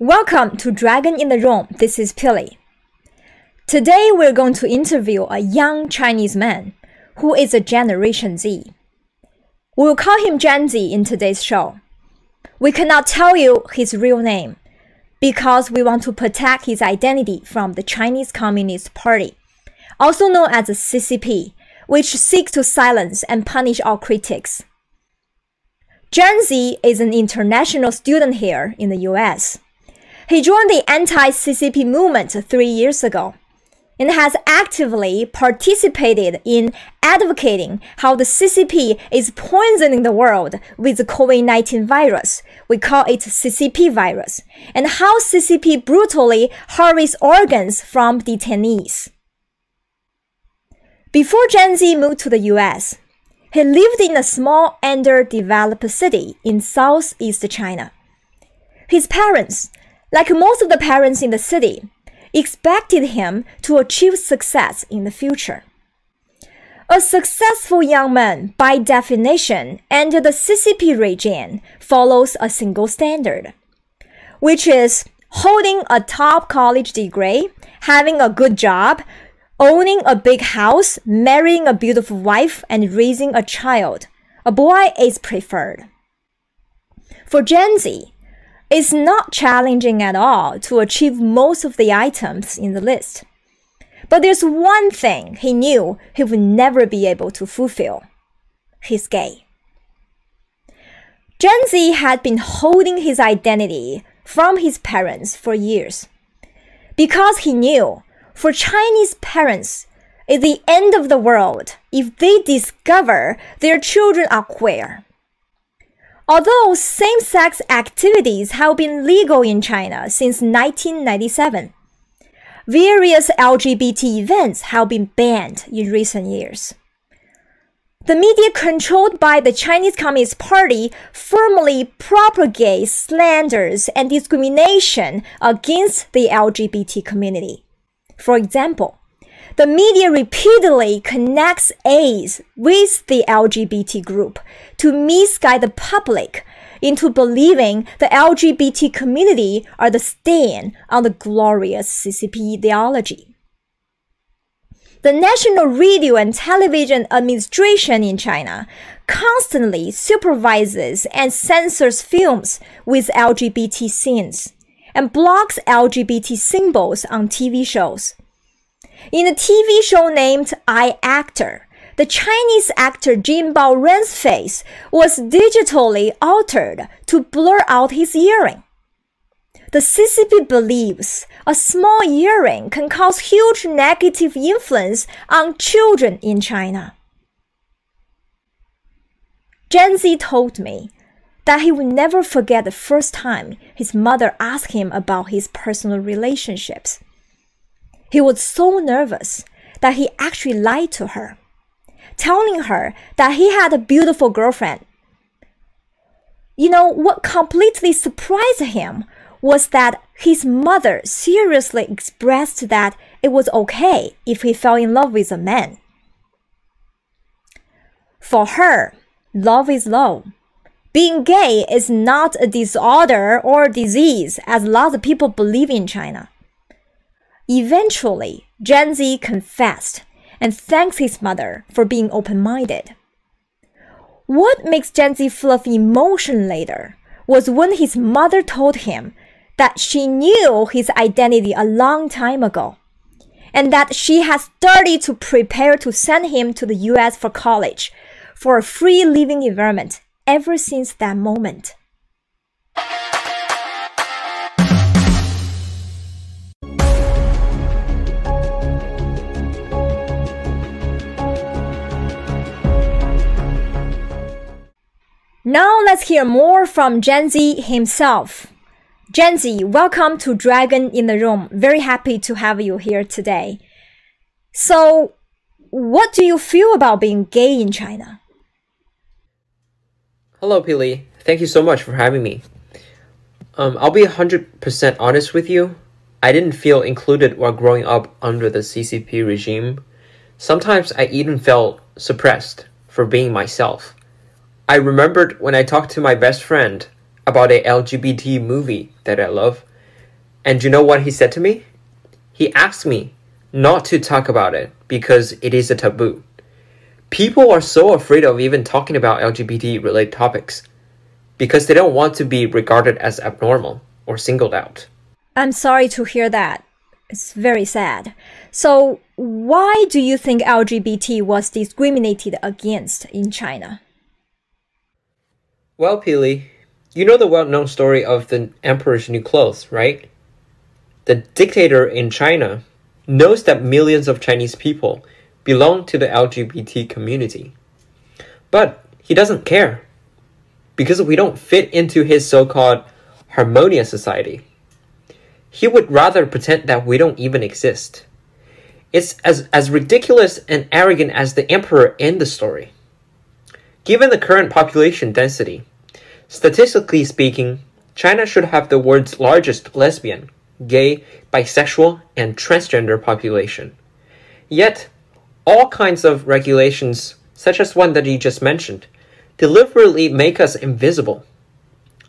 Welcome to Dragon in the Room. This is Pili. Today we're going to interview a young Chinese man who is a Generation Z. We'll call him Gen Z in today's show. We cannot tell you his real name because we want to protect his identity from the Chinese Communist Party, also known as the CCP, which seeks to silence and punish all critics. Gen Z is an international student here in the US. He joined the anti-CCP movement 3 years ago and has actively participated in advocating how the CCP is poisoning the world with the COVID-19 virus. We call it CCP virus, and how CCP brutally harvests organs from detainees. Before Gen Z moved to the US, he lived in a small underdeveloped city in southeast China. His parents, like most of the parents in the city, expected him to achieve success in the future. A successful young man, by definition, under the CCP regime, follows a single standard, which is holding a top college degree, having a good job, owning a big house, marrying a beautiful wife, and raising a child. A boy is preferred. For Gen Z, it's not challenging at all to achieve most of the items in the list. But there's one thing he knew he would never be able to fulfill. He's gay. Gen Z had been holding his identity from his parents for years because he knew for Chinese parents, it's the end of the world if they discover their children are queer. Although same-sex activities have been legal in China since 1997, various LGBT events have been banned in recent years. The media controlled by the Chinese Communist Party firmly propagates slanders and discrimination against the LGBT community. For example, the media repeatedly connects AIDS with the LGBT group to misguide the public into believing the LGBT community are the stain on the glorious CCP ideology. The National Radio and Television Administration in China constantly supervises and censors films with LGBT scenes and blocks LGBT symbols on TV shows. In a TV show named I, Actor, the Chinese actor Jin Baoren's face was digitally altered to blur out his earring. The CCP believes a small earring can cause huge negative influence on children in China. Gen Z told me that he would never forget the first time his mother asked him about his personal relationships. He was so nervous that he actually lied to her, telling her that he had a beautiful girlfriend. You know, what completely surprised him was that his mother seriously expressed that it was okay if he fell in love with a man. For her, love is love. Being gay is not a disorder or disease, as lots of people believe in China. Eventually, Gen Z confessed and thanked his mother for being open-minded. What makes Gen Z feel emotion later was when his mother told him that she knew his identity a long time ago, and that she had started to prepare to send him to the US for college, for a free living environment ever since that moment. Now let's hear more from Gen Z himself. Gen Z, welcome to Dragon in the Room. Very happy to have you here today. So, what do you feel about being gay in China? Hello, Pili. Thank you so much for having me. I'll be 100% honest with you. I didn't feel included while growing up under the CCP regime. Sometimes I even felt suppressed for being myself. I remembered when I talked to my best friend about a LGBT movie that I love, And you know what he said to me? He asked me not to talk about it because it is a taboo. People are so afraid of even talking about LGBT-related topics because they don't want to be regarded as abnormal or singled out. I'm sorry to hear that. It's very sad. So, why do you think LGBT was discriminated against in China? Well, Peely, you know the well-known story of the emperor's new clothes, right? The dictator in China knows that millions of Chinese people belong to the LGBT community. But he doesn't care because we don't fit into his so-called harmonious society. He would rather pretend that we don't even exist. It's as ridiculous and arrogant as the emperor in the story. Given the current population density, statistically speaking, China should have the world's largest lesbian, gay, bisexual, and transgender population. Yet, all kinds of regulations, such as one that you just mentioned, deliberately make us invisible.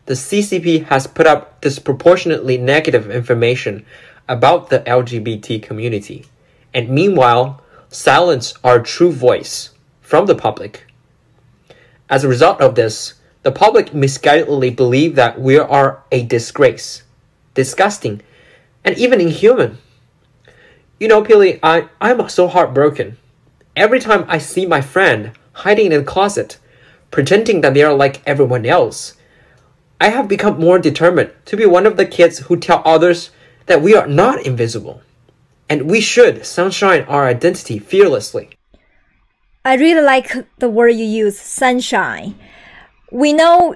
The CCP has put up disproportionately negative information about the LGBT community, and meanwhile, silence our true voice from the public. As a result of this, the public misguidedly believe that we are a disgrace, disgusting, and even inhuman. You know, Peely, I'm so heartbroken. Every time I see my friend hiding in a closet, pretending that they are like everyone else, I have become more determined to be one of the kids who tell others that we are not invisible, and we should sunshine our identity fearlessly. I really like the word you use, sunshine. We know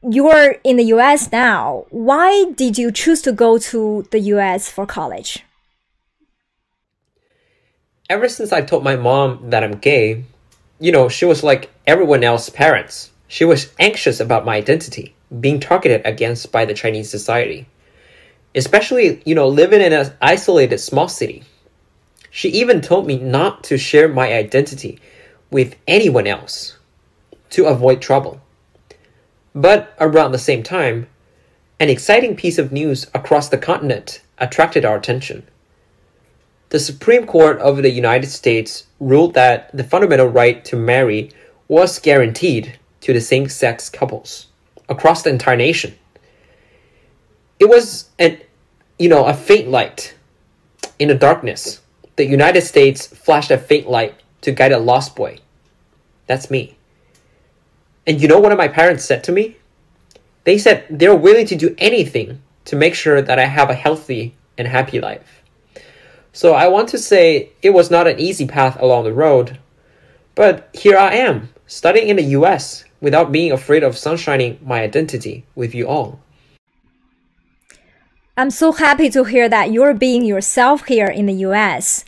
you're in the US now. Why did you choose to go to the US for college? Ever since I told my mom that I'm gay, she was like everyone else's parents. She was anxious about my identity being targeted against by the Chinese society. Especially, living in an isolated small city. She even told me not to share my identity with anyone else to avoid trouble. But around the same time, an exciting piece of news across the continent attracted our attention. The Supreme Court of the United States ruled that the fundamental right to marry was guaranteed to the same-sex couples across the entire nation. It was a faint light in the darkness. The United States flashed a faint light to guide a lost boy. That's me. And you know what my parents said to me? They said they're willing to do anything to make sure that I have a healthy and happy life. So I want to say it was not an easy path along the road, but here I am, studying in the US without being afraid of sunshining my identity with you all. I'm so happy to hear that you're being yourself here in the US.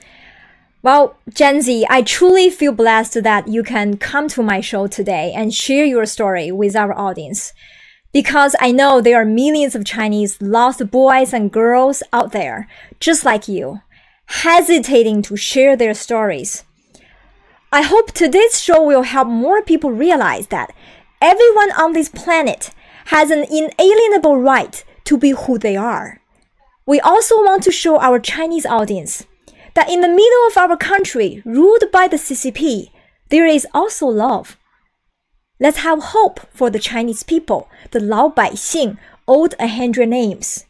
Well, Genzi, I truly feel blessed that you can come to my show today and share your story with our audience. Because I know there are millions of Chinese lost boys and girls out there, just like you, hesitating to share their stories. I hope today's show will help more people realize that everyone on this planet has an inalienable right to be who they are. We also want to show our Chinese audience that in the middle of our country ruled by the CCP, there is also love. Let's have hope for the Chinese people, the 老百姓, owed 100 names.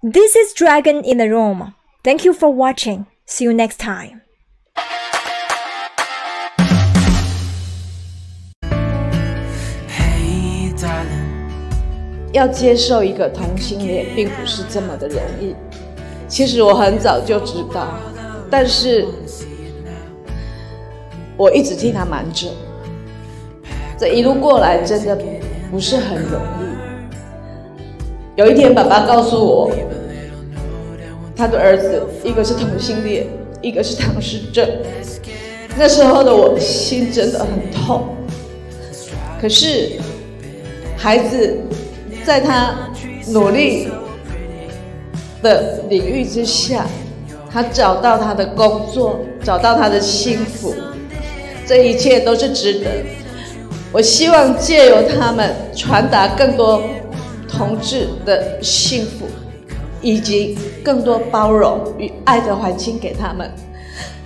This is Dragon in the Room. Thank you for watching. See you next time. Hey, darling. 要接受一个同性恋并不是这么的容易。其实我很早就知道，但是我一直替他瞒着。这一路过来真的不是很容易。有一天，爸爸告诉我，他的儿子一个是同性恋，一个是唐氏症。那时候的我心真的很痛。可是孩子在他努力的领域之下，他找到他的工作，找到他的幸福，这一切都是值得。我希望借由他们传达更多同志的幸福，以及更多包容与爱的环境给他们。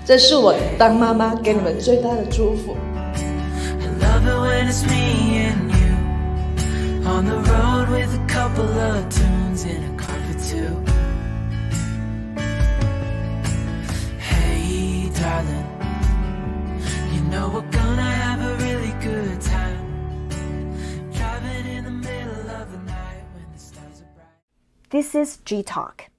这是我当妈妈给你们最大的祝福。On the road with a couple of tunes and a coffee too. Hey darling, you know we're gonna have a really good time, driving in the middle of the night when the stars are bright. This is GTalk.